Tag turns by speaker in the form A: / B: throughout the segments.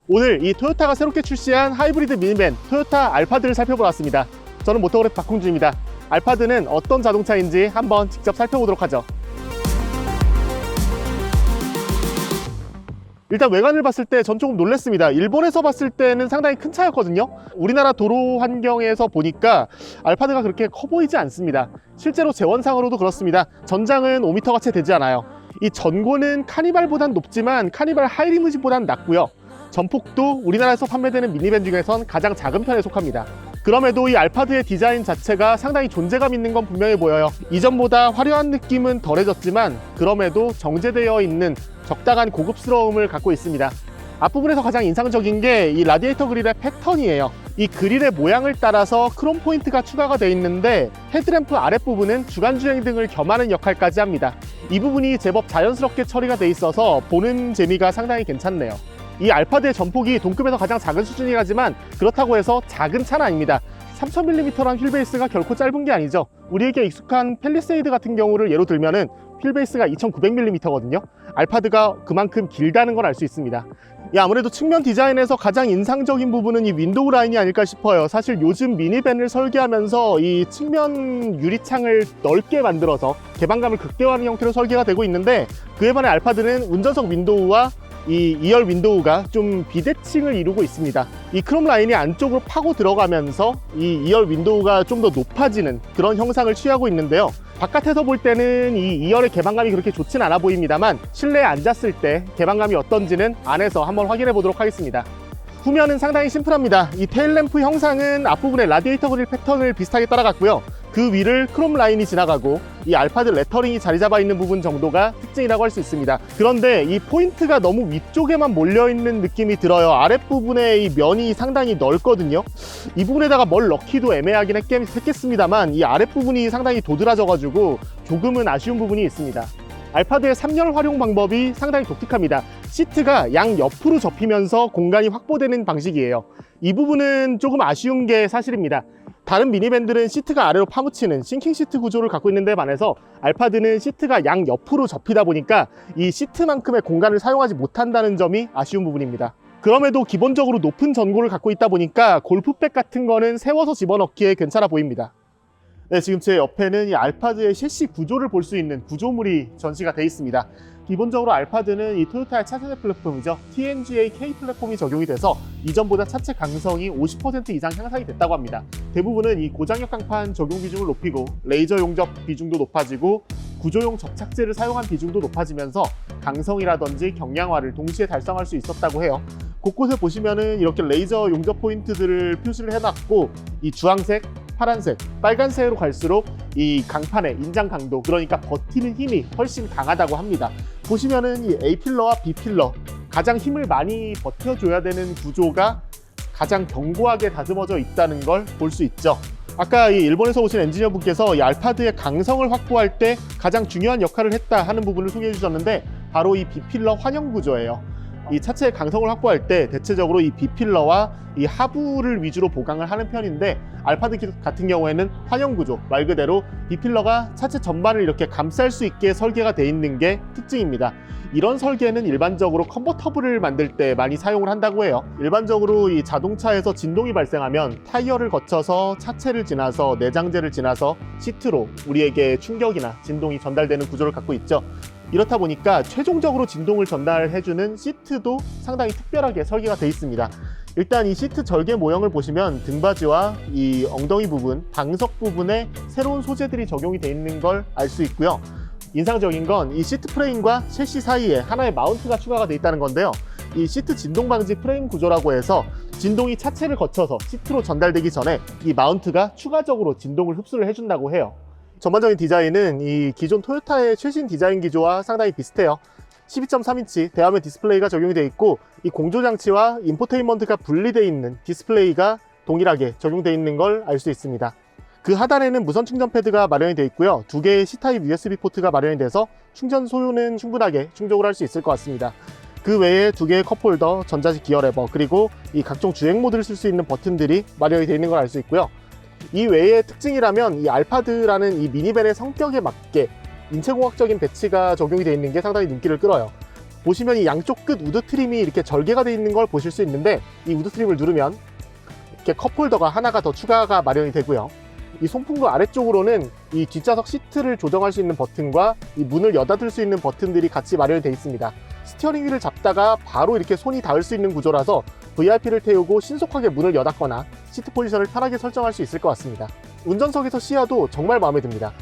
A: 오늘 이 토요타가 새롭게 출시한 하이브리드 미니밴 토요타 알파드를 살펴보았습니다. 저는 모터그래프 박홍주입니다. 알파드는 어떤 자동차인지 한번 직접 살펴보도록 하죠. 일단 외관을 봤을 때 전 조금 놀랐습니다. 일본에서 봤을 때는 상당히 큰 차였거든요. 우리나라 도로 환경에서 보니까 알파드가 그렇게 커 보이지 않습니다. 실제로 재원상으로도 그렇습니다. 전장은 5m가 채 되지 않아요. 이 전고는 카니발보단 높지만 카니발 하이리무진보단 낮고요. 전폭도 우리나라에서 판매되는 미니밴 중에선 가장 작은 편에 속합니다. 그럼에도 이 알파드의 디자인 자체가 상당히 존재감 있는 건 분명해 보여요. 이전보다 화려한 느낌은 덜해졌지만 그럼에도 정제되어 있는 적당한 고급스러움을 갖고 있습니다. 앞부분에서 가장 인상적인 게 이 라디에이터 그릴의 패턴이에요. 이 그릴의 모양을 따라서 크롬 포인트가 추가가 되어 있는데 헤드램프 아랫부분은 주간주행 등을 겸하는 역할까지 합니다. 이 부분이 제법 자연스럽게 처리가 돼 있어서 보는 재미가 상당히 괜찮네요. 이 알파드의 전폭이 동급에서 가장 작은 수준이긴 하지만 그렇다고 해서 작은 차는 아닙니다. 3000mm란 휠베이스가 결코 짧은 게 아니죠. 우리에게 익숙한 팰리세이드 같은 경우를 예로 들면은 휠베이스가 2900mm거든요. 알파드가 그만큼 길다는 걸 알 수 있습니다. 아무래도 측면 디자인에서 가장 인상적인 부분은 이 윈도우 라인이 아닐까 싶어요. 사실 요즘 미니밴을 설계하면서 이 측면 유리창을 넓게 만들어서 개방감을 극대화하는 형태로 설계가 되고 있는데 그에 반해 알파드는 운전석 윈도우와 이 2열 윈도우가 좀 비대칭을 이루고 있습니다. 이 크롬 라인이 안쪽으로 파고 들어가면서 이 2열 윈도우가 좀 더 높아지는 그런 형상을 취하고 있는데요. 바깥에서 볼 때는 이 2열의 개방감이 그렇게 좋진 않아 보입니다만 실내에 앉았을 때 개방감이 어떤지는 안에서 한번 확인해 보도록 하겠습니다. 후면은 상당히 심플합니다. 이 테일램프 형상은 앞부분에 라디에이터 그릴 패턴을 비슷하게 따라갔고요. 그 위를 크롬 라인이 지나가고 이 알파드 레터링이 자리 잡아 있는 부분 정도가 특징이라고 할 수 있습니다. 그런데 이 포인트가 너무 위쪽에만 몰려있는 느낌이 들어요. 아랫부분에 이 면이 상당히 넓거든요. 이 부분에다가 뭘 넣기도 애매하긴 했겠습니다만 이 아랫부분이 상당히 도드라져가지고 조금은 아쉬운 부분이 있습니다. 알파드의 3열 활용 방법이 상당히 독특합니다. 시트가 양 옆으로 접히면서 공간이 확보되는 방식이에요. 이 부분은 조금 아쉬운 게 사실입니다. 다른 미니밴들은 시트가 아래로 파묻히는 싱킹 시트 구조를 갖고 있는 데 반해서 알파드는 시트가 양 옆으로 접히다 보니까 이 시트만큼의 공간을 사용하지 못한다는 점이 아쉬운 부분입니다. 그럼에도 기본적으로 높은 전고를 갖고 있다 보니까 골프백 같은 거는 세워서 집어넣기에 괜찮아 보입니다. 네, 지금 제 옆에는 이 알파드의 셰시 구조를 볼 수 있는 구조물이 전시가 되어 있습니다. 기본적으로 알파드는 이 토요타의 차세대 플랫폼이죠. TNGA K 플랫폼이 적용이 돼서 이전보다 차체 강성이 50% 이상 향상이 됐다고 합니다. 대부분은 이 고장력 강판 적용 비중을 높이고 레이저 용접 비중도 높아지고 구조용 접착제를 사용한 비중도 높아지면서 강성이라든지 경량화를 동시에 달성할 수 있었다고 해요. 곳곳에 보시면은 이렇게 레이저 용접 포인트들을 표시를 해놨고 이 주황색, 파란색, 빨간색으로 갈수록 이 강판의 인장 강도, 그러니까 버티는 힘이 훨씬 강하다고 합니다. 보시면은 이 A필러와 B필러, 가장 힘을 많이 버텨줘야 되는 구조가 가장 견고하게 다듬어져 있다는 걸 볼 수 있죠. 아까 이 일본에서 오신 엔지니어 분께서 이 알파드의 강성을 확보할 때 가장 중요한 역할을 했다 하는 부분을 소개해 주셨는데 바로 이 B필러 환영 구조예요. 이 차체의 강성을 확보할 때 대체적으로 이 B필러와 이 하부를 위주로 보강을 하는 편인데 알파드 같은 경우에는 환영 구조, 말 그대로 B필러가 차체 전반을 이렇게 감쌀 수 있게 설계가 되어 있는 게 특징입니다. 이런 설계는 일반적으로 컨버터블을 만들 때 많이 사용을 한다고 해요. 일반적으로 이 자동차에서 진동이 발생하면 타이어를 거쳐서 차체를 지나서 내장재를 지나서 시트로 우리에게 충격이나 진동이 전달되는 구조를 갖고 있죠. 이렇다 보니까 최종적으로 진동을 전달해주는 시트도 상당히 특별하게 설계가 되어 있습니다. 일단 이 시트 절개 모형을 보시면 등받이와 이 엉덩이 부분, 방석 부분에 새로운 소재들이 적용이 되어 있는 걸 알 수 있고요. 인상적인 건 이 시트 프레임과 셰시 사이에 하나의 마운트가 추가가 되어 있다는 건데요. 이 시트 진동 방지 프레임 구조라고 해서 진동이 차체를 거쳐서 시트로 전달되기 전에 이 마운트가 추가적으로 진동을 흡수를 해준다고 해요. 전반적인 디자인은 이 기존 토요타의 최신 디자인 기조와 상당히 비슷해요. 12.3인치 대화면 디스플레이가 적용이 되어 있고 이 공조장치와 인포테인먼트가 분리되어 있는 디스플레이가 동일하게 적용되어 있는 걸 알 수 있습니다. 그 하단에는 무선 충전 패드가 마련이 되어 있고요. 2개의 C타입 USB 포트가 마련이 돼서 충전 소요는 충분하게 충족을 할 수 있을 것 같습니다. 그 외에 2개의 컵홀더, 전자식 기어 레버, 그리고 이 각종 주행 모드를 쓸 수 있는 버튼들이 마련이 되어 있는 걸 알 수 있고요. 이 외의 특징이라면 이 알파드라는 이 미니밴의 성격에 맞게 인체공학적인 배치가 적용이 되어 있는 게 상당히 눈길을 끌어요. 보시면 이 양쪽 끝 우드 트림이 이렇게 절개가 되어 있는 걸 보실 수 있는데, 이 우드 트림을 누르면 이렇게 컵홀더가 하나가 더 추가가 마련이 되고요. 이 송풍구 아래쪽으로는 이 뒷좌석 시트를 조정할 수 있는 버튼과 이 문을 여닫을 수 있는 버튼들이 같이 마련이 되어 있습니다. 스티어링 휠을 잡다가 바로 이렇게 손이 닿을 수 있는 구조라서 VIP를 태우고 신속하게 문을 여닫거나 시트 포지션을 편하게 설정할 수 있을 것 같습니다. 운전석에서 시야도 정말 마음에 듭니다.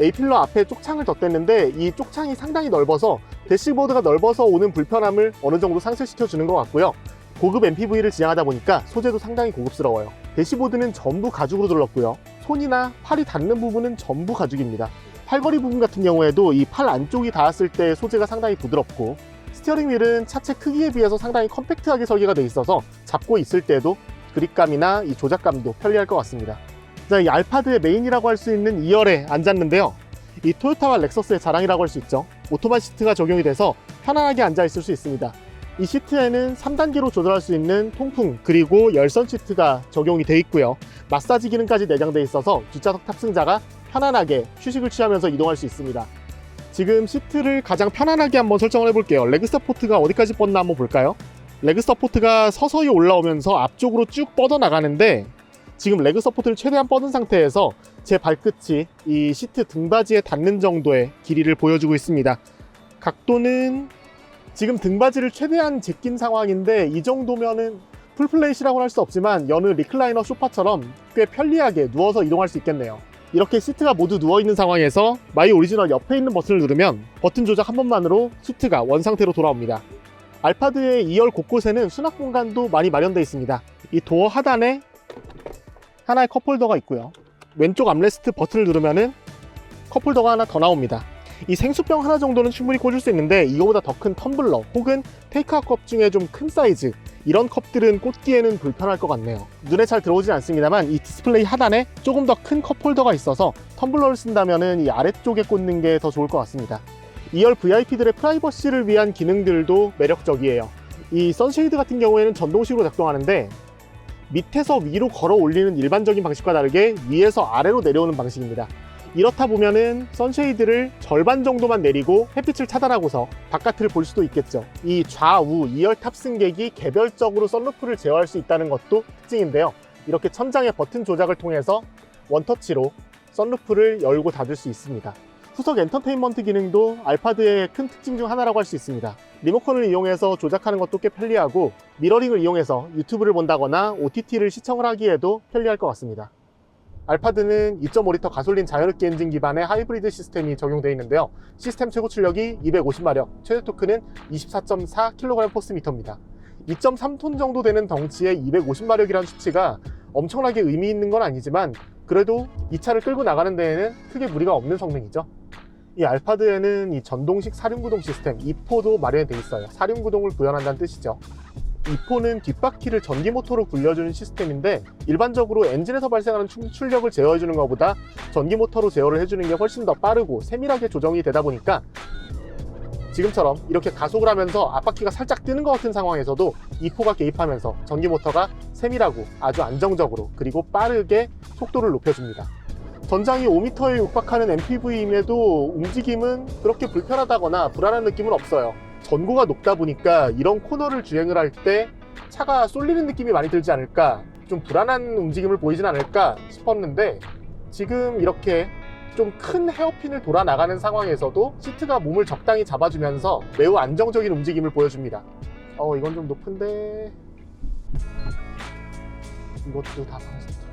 A: A필러 앞에 쪽창을 덧댔는데 이 쪽창이 상당히 넓어서 대시보드가 넓어서 오는 불편함을 어느 정도 상쇄시켜 주는 것 같고요. 고급 MPV를 지향하다 보니까 소재도 상당히 고급스러워요. 대시보드는 전부 가죽으로 둘렀고요. 손이나 팔이 닿는 부분은 전부 가죽입니다. 팔걸이 부분 같은 경우에도 이 팔 안쪽이 닿았을 때 소재가 상당히 부드럽고, 스티어링 휠은 차체 크기에 비해서 상당히 컴팩트하게 설계가 되어 있어서 잡고 있을 때도 그립감이나 이 조작감도 편리할 것 같습니다. 자, 이 알파드의 메인이라고 할 수 있는 2열에 앉았는데요. 이 토요타와 렉서스의 자랑이라고 할 수 있죠. 오토만 시트가 적용이 돼서 편안하게 앉아 있을 수 있습니다. 이 시트에는 3단계로 조절할 수 있는 통풍 그리고 열선 시트가 적용이 되어 있고요. 마사지 기능까지 내장되어 있어서 뒷좌석 탑승자가 편안하게 휴식을 취하면서 이동할 수 있습니다. 지금 시트를 가장 편안하게 한번 설정을 해볼게요. 레그 서포트가 어디까지 뻗나 한번 볼까요? 레그 서포트가 서서히 올라오면서 앞쪽으로 쭉 뻗어 나가는데, 지금 레그 서포트를 최대한 뻗은 상태에서 제 발끝이 이 시트 등받이에 닿는 정도의 길이를 보여주고 있습니다. 각도는 지금 등받이를 최대한 제낀 상황인데, 이 정도면은 풀플레이시라고는 할 수 없지만 여느 리클라이너 소파처럼 꽤 편리하게 누워서 이동할 수 있겠네요. 이렇게 시트가 모두 누워있는 상황에서 마이 오리지널 옆에 있는 버튼을 누르면 버튼 조작 한 번만으로 시트가 원상태로 돌아옵니다. 알파드의 2열 곳곳에는 수납 공간도 많이 마련되어 있습니다. 이 도어 하단에 하나의 컵홀더가 있고요. 왼쪽 암레스트 버튼을 누르면은 컵홀더가 하나 더 나옵니다. 이 생수병 하나 정도는 충분히 꽂을 수 있는데, 이거보다 더 큰 텀블러 혹은 테이크아웃 컵 중에 좀 큰 사이즈, 이런 컵들은 꽂기에는 불편할 것 같네요. 눈에 잘 들어오진 않습니다만 이 디스플레이 하단에 조금 더 큰 컵홀더가 있어서 텀블러를 쓴다면 이 아래쪽에 꽂는 게 더 좋을 것 같습니다. 2열 VIP들의 프라이버시를 위한 기능들도 매력적이에요. 이 선쉐이드 같은 경우에는 전동식으로 작동하는데, 밑에서 위로 걸어 올리는 일반적인 방식과 다르게 위에서 아래로 내려오는 방식입니다. 이렇다 보면은 선쉐이드를 절반 정도만 내리고 햇빛을 차단하고서 바깥을 볼 수도 있겠죠. 이 좌우 2열 탑승객이 개별적으로 썬루프를 제어할 수 있다는 것도 특징인데요. 이렇게 천장의 버튼 조작을 통해서 원터치로 썬루프를 열고 닫을 수 있습니다. 후석 엔터테인먼트 기능도 알파드의 큰 특징 중 하나라고 할 수 있습니다. 리모컨을 이용해서 조작하는 것도 꽤 편리하고, 미러링을 이용해서 유튜브를 본다거나 OTT를 시청을 하기에도 편리할 것 같습니다. 알파드는 2.5리터 가솔린 자연흡기 엔진 기반의 하이브리드 시스템이 적용되어 있는데요. 시스템 최고 출력이 250마력, 최대 토크는 24.4kgm/m입니다. 2.3톤 정도 되는 덩치에 250마력이라는 수치가 엄청나게 의미 있는 건 아니지만, 그래도 이 차를 끌고 나가는 데에는 크게 무리가 없는 성능이죠. 이 알파드에는 이 전동식 사륜구동 시스템 2포도 마련되어 있어요. 사륜구동을 구현한다는 뜻이죠. 2포는 뒷바퀴를 전기 모터로 굴려주는 시스템인데, 일반적으로 엔진에서 발생하는 출력을 제어해주는 것보다 전기 모터로 제어를 해주는 게 훨씬 더 빠르고 세밀하게 조정이 되다 보니까, 지금처럼 이렇게 가속을 하면서 앞바퀴가 살짝 뜨는 것 같은 상황에서도 2포가 개입하면서 전기 모터가 세밀하고 아주 안정적으로 그리고 빠르게 속도를 높여줍니다. 전장이 5m에 육박하는 MPV임에도 움직임은 그렇게 불편하다거나 불안한 느낌은 없어요. 전고가 높다 보니까 이런 코너를 주행을 할 때 차가 쏠리는 느낌이 많이 들지 않을까, 좀 불안한 움직임을 보이진 않을까 싶었는데, 지금 이렇게 좀 큰 헤어핀을 돌아 나가는 상황에서도 시트가 몸을 적당히 잡아주면서 매우 안정적인 움직임을 보여줍니다. 이건 좀 높은데, 이것도 다 방지턱이다.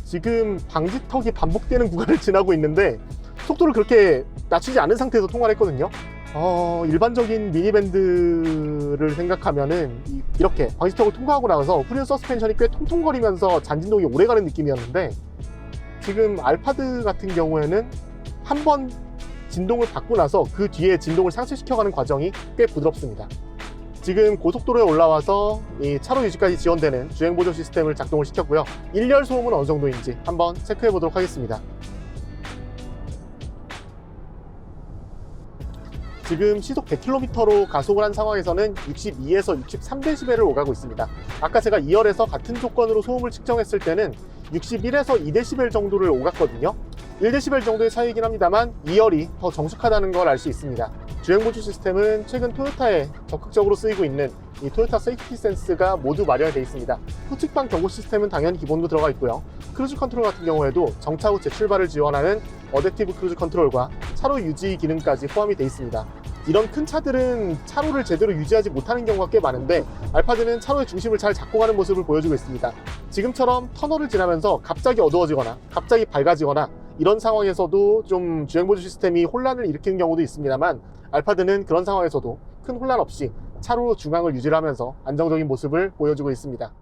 A: 지금 방지턱이 반복되는 구간을 지나고 있는데 속도를 그렇게 낮추지 않은 상태에서 통과를 했거든요. 일반적인 미니밴드를 생각하면은 이렇게 방지턱을 통과하고 나서 후륜 서스펜션이 꽤 통통거리면서 잔진동이 오래가는 느낌이었는데, 지금 알파드 같은 경우에는 한번 진동을 받고 나서 그 뒤에 진동을 상쇄시켜가는 과정이 꽤 부드럽습니다. 지금 고속도로에 올라와서 이 차로 유지까지 지원되는 주행보조 시스템을 작동을 시켰고요. 1열 소음은 어느 정도인지 한번 체크해 보도록 하겠습니다. 지금 시속 100km로 가속을 한 상황에서는 62에서 63dB를 오가고 있습니다. 아까 제가 2열에서 같은 조건으로 소음을 측정했을 때는 61에서 2dB 정도를 오갔거든요. 1dB 정도의 차이이긴 합니다만 2열이 더 정숙하다는 걸 알 수 있습니다. 주행보조 시스템은 최근 토요타에 적극적으로 쓰이고 있는 이 토요타 세이프티 센스가 모두 마련이 되어 있습니다. 후측방 경고 시스템은 당연히 기본으로 들어가 있고요. 크루즈 컨트롤 같은 경우에도 정차 후 재출발을 지원하는 어댑티브 크루즈 컨트롤과 차로 유지 기능까지 포함이 되어 있습니다. 이런 큰 차들은 차로를 제대로 유지하지 못하는 경우가 꽤 많은데 알파드는 차로의 중심을 잘 잡고 가는 모습을 보여주고 있습니다. 지금처럼 터널을 지나면서 갑자기 어두워지거나 갑자기 밝아지거나 이런 상황에서도 좀 주행보조 시스템이 혼란을 일으키는 경우도 있습니다만 알파드는 그런 상황에서도 큰 혼란 없이 차로 중앙을 유지하면서 안정적인 모습을 보여주고 있습니다.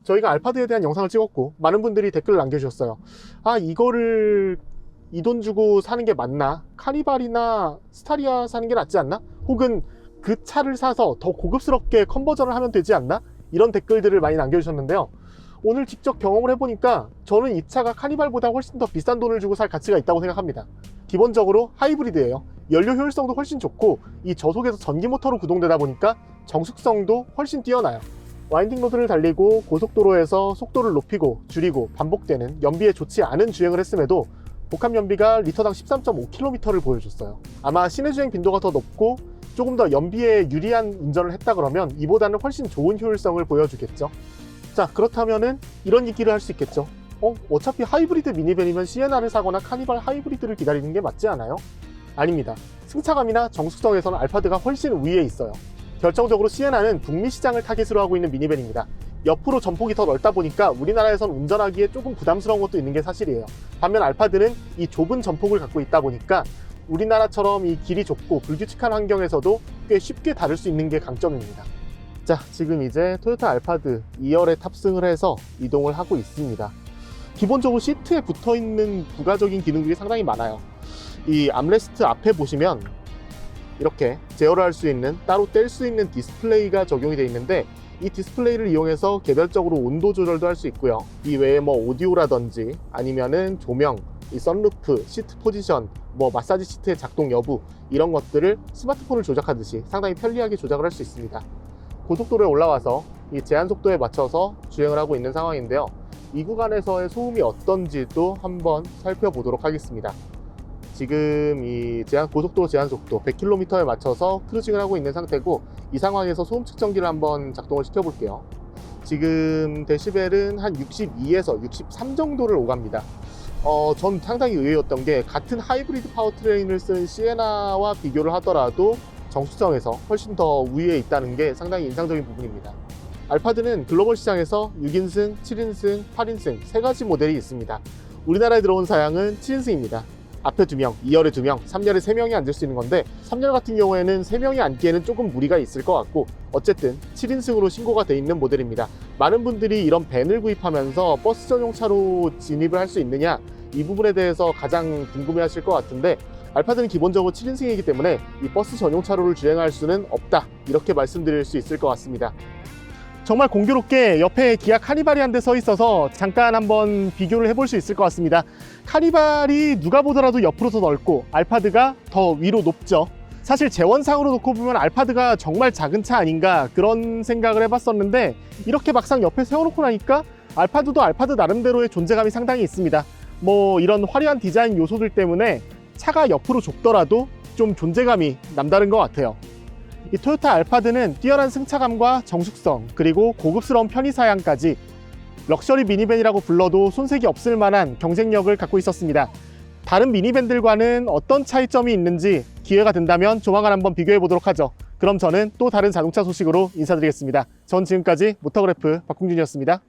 A: 저희가 알파드에 대한 영상을 찍었고 많은 분들이 댓글을 남겨주셨어요. 아, 이거를 이 돈 주고 사는 게 맞나? 카니발이나 스타리아 사는 게 낫지 않나? 혹은 그 차를 사서 더 고급스럽게 컨버전을 하면 되지 않나? 이런 댓글들을 많이 남겨주셨는데요. 오늘 직접 경험을 해보니까 저는 이 차가 카니발보다 훨씬 더 비싼 돈을 주고 살 가치가 있다고 생각합니다. 기본적으로 하이브리드예요. 연료 효율성도 훨씬 좋고 이 저속에서 전기 모터로 구동되다 보니까 정숙성도 훨씬 뛰어나요. 와인딩 로드를 달리고 고속도로에서 속도를 높이고 줄이고 반복되는 연비에 좋지 않은 주행을 했음에도 복합 연비가 리터당 13.5km를 보여줬어요. 아마 시내 주행 빈도가 더 높고 조금 더 연비에 유리한 운전을 했다 그러면 이보다는 훨씬 좋은 효율성을 보여주겠죠. 자, 그렇다면은 이런 얘기를 할 수 있겠죠. 어차피 하이브리드 미니밴이면 시에나를 사거나 카니발 하이브리드를 기다리는 게 맞지 않아요? 아닙니다. 승차감이나 정숙성에서는 알파드가 훨씬 우위에 있어요. 결정적으로 시에나는 북미 시장을 타깃으로 하고 있는 미니밴입니다. 옆으로 전폭이 더 넓다 보니까 우리나라에선 운전하기에 조금 부담스러운 것도 있는 게 사실이에요. 반면 알파드는 이 좁은 전폭을 갖고 있다 보니까 우리나라처럼 이 길이 좁고 불규칙한 환경에서도 꽤 쉽게 다룰 수 있는 게 강점입니다. 자, 지금 이제 토요타 알파드 2열에 탑승을 해서 이동을 하고 있습니다. 기본적으로 시트에 붙어있는 부가적인 기능들이 상당히 많아요. 이 암레스트 앞에 보시면 이렇게 제어를 할 수 있는, 따로 뗄 수 있는 디스플레이가 적용이 되어 있는데 이 디스플레이를 이용해서 개별적으로 온도 조절도 할 수 있고요. 이 외에 뭐 오디오라든지 아니면은 조명, 이 선루프, 시트 포지션, 뭐 마사지 시트의 작동 여부 이런 것들을 스마트폰을 조작하듯이 상당히 편리하게 조작을 할 수 있습니다. 고속도로에 올라와서 이 제한 속도에 맞춰서 주행을 하고 있는 상황인데요. 이 구간에서의 소음이 어떤지도 한번 살펴보도록 하겠습니다. 지금 이 고속도로 제한 속도 100km에 맞춰서 크루징을 하고 있는 상태고 이 상황에서 소음 측정기를 한번 작동을 시켜 볼게요. 지금 데시벨은 한 62에서 63 정도를 오갑니다. 전 상당히 의외였던 게 같은 하이브리드 파워트레인을 쓴 시에나와 비교를 하더라도 정숙성에서 훨씬 더 우위에 있다는 게 상당히 인상적인 부분입니다. 알파드는 글로벌 시장에서 6인승, 7인승, 8인승 3가지 모델이 있습니다. 우리나라에 들어온 사양은 7인승입니다. 앞에 2명, 2열에 2명, 3열에 3명이 앉을 수 있는 건데 3열 같은 경우에는 3명이 앉기에는 조금 무리가 있을 것 같고 어쨌든 7인승으로 신고가 돼 있는 모델입니다. 많은 분들이 이런 밴을 구입하면서 버스 전용차로 진입을 할 수 있느냐 이 부분에 대해서 가장 궁금해 하실 것 같은데 알파드는 기본적으로 7인승이기 때문에 이 버스 전용차로를 주행할 수는 없다 이렇게 말씀드릴 수 있을 것 같습니다. 정말 공교롭게 옆에 기아 카니발이 한 대 서 있어서 잠깐 한번 비교를 해볼 수 있을 것 같습니다. 카니발이 누가 보더라도 옆으로 더 넓고 알파드가 더 위로 높죠. 사실 재원상으로 놓고 보면 알파드가 정말 작은 차 아닌가 그런 생각을 해봤었는데 이렇게 막상 옆에 세워놓고 나니까 알파드도 알파드 나름대로의 존재감이 상당히 있습니다. 뭐 이런 화려한 디자인 요소들 때문에 차가 옆으로 좁더라도 좀 존재감이 남다른 것 같아요. 이 토요타 알파드는 뛰어난 승차감과 정숙성 그리고 고급스러운 편의사양까지 럭셔리 미니밴이라고 불러도 손색이 없을 만한 경쟁력을 갖고 있었습니다. 다른 미니밴들과는 어떤 차이점이 있는지 기회가 된다면 조만간 한번 비교해 보도록 하죠. 그럼 저는 또 다른 자동차 소식으로 인사드리겠습니다. 전 지금까지 모터그래프 박홍준이었습니다.